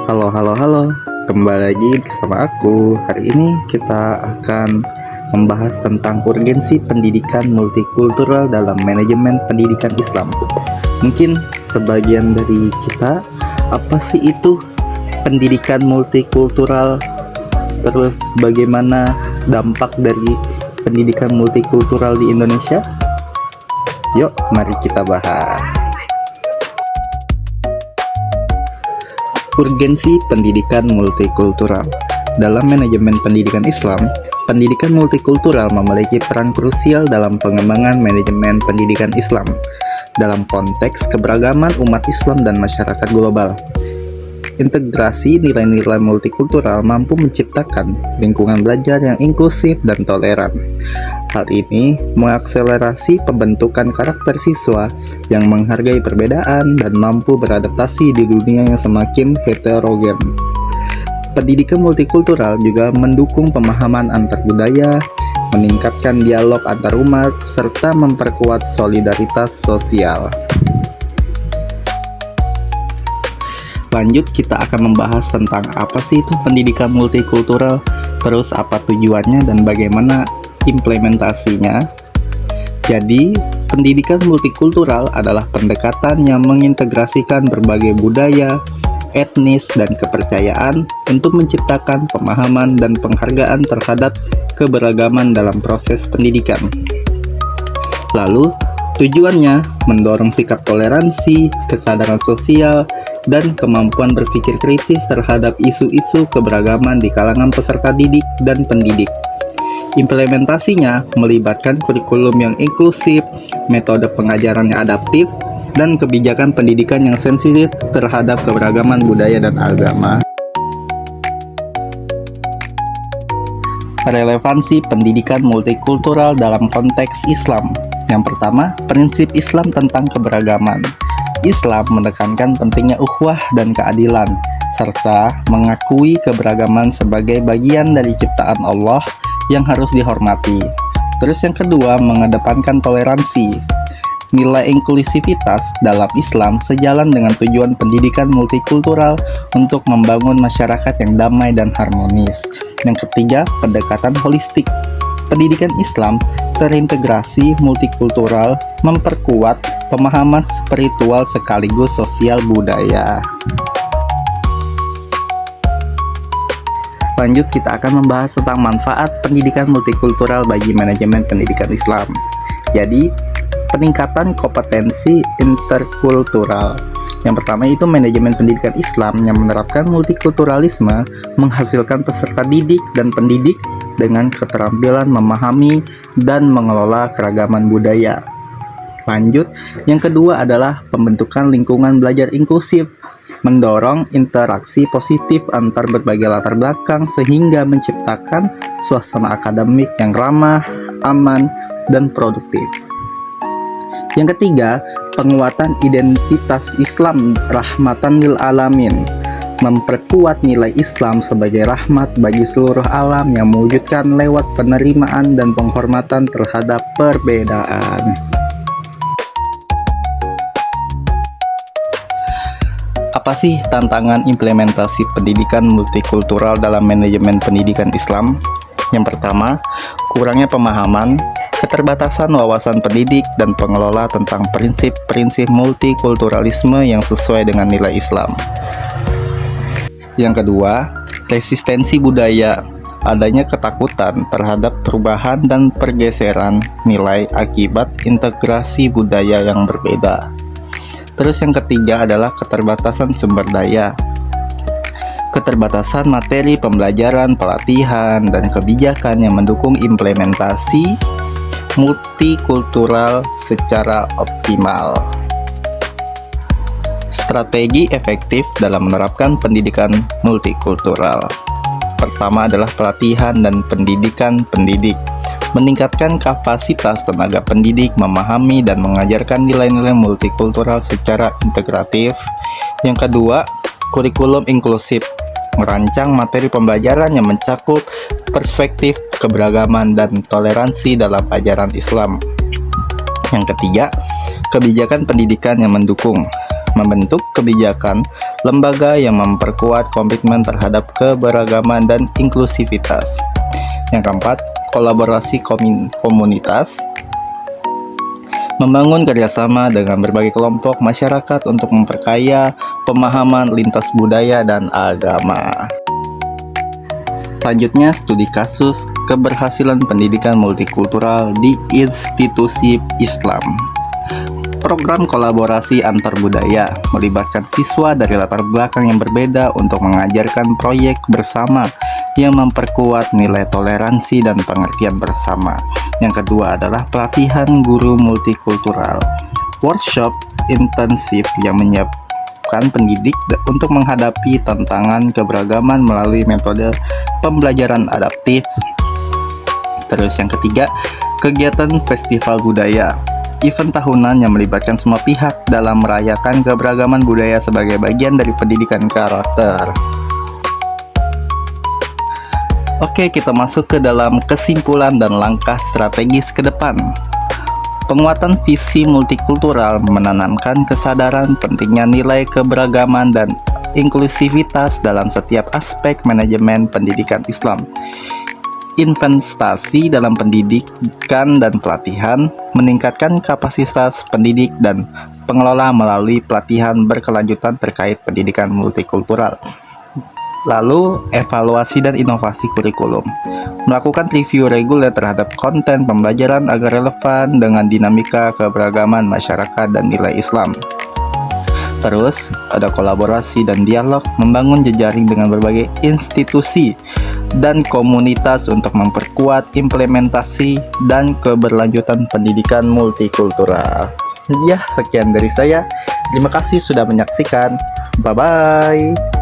Halo, halo, halo. Kembali lagi bersama aku. Hari ini kita akan membahas tentang urgensi pendidikan multikultural dalam manajemen pendidikan Islam. Mungkin sebagian dari kita, apa sih itu pendidikan multikultural? Terus bagaimana dampak dari pendidikan multikultural di Indonesia? Yuk, mari kita bahas. Urgensi pendidikan multikultural. Dalam manajemen pendidikan Islam, pendidikan multikultural memiliki peran krusial dalam pengembangan manajemen pendidikan Islam dalam konteks keberagaman umat Islam dan masyarakat global. Integrasi nilai-nilai multikultural mampu menciptakan lingkungan belajar yang inklusif dan toleran. Hal ini mengakselerasi pembentukan karakter siswa yang menghargai perbedaan dan mampu beradaptasi di dunia yang semakin heterogen. Pendidikan multikultural juga mendukung pemahaman antar budaya, meningkatkan dialog antar umat, serta memperkuat solidaritas sosial. Lanjut, kita akan membahas tentang apa sih itu pendidikan multikultural, terus apa tujuannya dan bagaimana implementasinya. Jadi, pendidikan multikultural adalah pendekatan yang mengintegrasikan berbagai budaya, etnis, dan kepercayaan untuk menciptakan pemahaman dan penghargaan terhadap keberagaman dalam proses pendidikan. Lalu, tujuannya mendorong sikap toleransi, kesadaran sosial, dan kemampuan berpikir kritis terhadap isu-isu keberagaman di kalangan peserta didik dan pendidik. Implementasinya melibatkan kurikulum yang inklusif, metode pengajaran yang adaptif, dan kebijakan pendidikan yang sensitif terhadap keberagaman budaya dan agama. Relevansi pendidikan multikultural dalam konteks Islam. Yang pertama, prinsip Islam tentang keberagaman. Islam menekankan pentingnya ukhuwah dan keadilan, serta mengakui keberagaman sebagai bagian dari ciptaan Allah yang harus dihormati. Terus yang kedua, mengedepankan toleransi. Nilai inklusivitas dalam Islam sejalan dengan tujuan pendidikan multikultural untuk membangun masyarakat yang damai dan harmonis. Yang ketiga, pendekatan holistik. Pendidikan Islam terintegrasi multikultural, memperkuat pemahaman spiritual sekaligus sosial budaya. Lanjut, kita akan membahas tentang manfaat pendidikan multikultural bagi manajemen pendidikan Islam. Jadi, peningkatan kompetensi interkultural. Yang pertama itu manajemen pendidikan Islam yang menerapkan multikulturalisme menghasilkan peserta didik dan pendidik dengan keterampilan memahami dan mengelola keragaman budaya. Lanjut, yang kedua adalah pembentukan lingkungan belajar inklusif, mendorong interaksi positif antar berbagai latar belakang sehingga menciptakan suasana akademik yang ramah, aman, dan produktif. Yang ketiga, penguatan identitas Islam rahmatan lil alamin, memperkuat nilai Islam sebagai rahmat bagi seluruh alam yang mewujudkan lewat penerimaan dan penghormatan terhadap perbedaan. Apa sih tantangan implementasi pendidikan multikultural dalam manajemen pendidikan Islam? Yang pertama, kurangnya pemahaman, keterbatasan wawasan pendidik dan pengelola tentang prinsip-prinsip multikulturalisme yang sesuai dengan nilai Islam. Yang kedua, resistensi budaya, adanya ketakutan terhadap perubahan dan pergeseran nilai akibat integrasi budaya yang berbeda. Terus yang ketiga adalah keterbatasan sumber daya, keterbatasan materi pembelajaran, pelatihan, dan kebijakan yang mendukung implementasi multikultural secara optimal. Strategi efektif dalam menerapkan pendidikan multikultural. Pertama adalah pelatihan dan pendidikan pendidik. Meningkatkan kapasitas tenaga pendidik memahami dan mengajarkan nilai-nilai multikultural secara integratif. Yang kedua, kurikulum inklusif. Merancang materi pembelajaran yang mencakup perspektif keberagaman dan toleransi dalam ajaran Islam. Yang ketiga, kebijakan pendidikan yang mendukung. membentuk kebijakan lembaga yang memperkuat komitmen terhadap keberagaman dan inklusivitas. Yang keempat, kolaborasi komunitas, membangun kerjasama dengan berbagai kelompok masyarakat untuk memperkaya pemahaman lintas budaya dan agama. Selanjutnya, studi kasus keberhasilan pendidikan multikultural di institusi Islam. Program kolaborasi antar budaya melibatkan siswa dari latar belakang yang berbeda untuk mengajarkan proyek bersama yang memperkuat nilai toleransi dan pengertian bersama. Yang kedua adalah pelatihan guru multikultural. Workshop intensif yang menyiapkan pendidik untuk menghadapi tantangan keberagaman melalui metode pembelajaran adaptif. Terus yang ketiga, kegiatan festival budaya. Event tahunan yang melibatkan semua pihak dalam merayakan keberagaman budaya sebagai bagian dari pendidikan karakter. Oke, kita masuk ke dalam kesimpulan dan langkah strategis ke depan. Penguatan visi multikultural menanamkan kesadaran pentingnya nilai keberagaman dan inklusivitas dalam setiap aspek manajemen pendidikan Islam. Investasi dalam pendidikan dan pelatihan, meningkatkan kapasitas pendidik dan pengelola melalui pelatihan berkelanjutan terkait pendidikan multikultural. Lalu, evaluasi dan inovasi kurikulum. Melakukan review reguler terhadap konten pembelajaran agar relevan dengan dinamika keberagaman masyarakat dan nilai Islam. Terus, ada kolaborasi dan dialog, membangun jejaring dengan berbagai institusi dan komunitas untuk memperkuat implementasi dan keberlanjutan pendidikan multikultural. Ya, sekian dari saya. Terima kasih sudah menyaksikan. Bye-bye.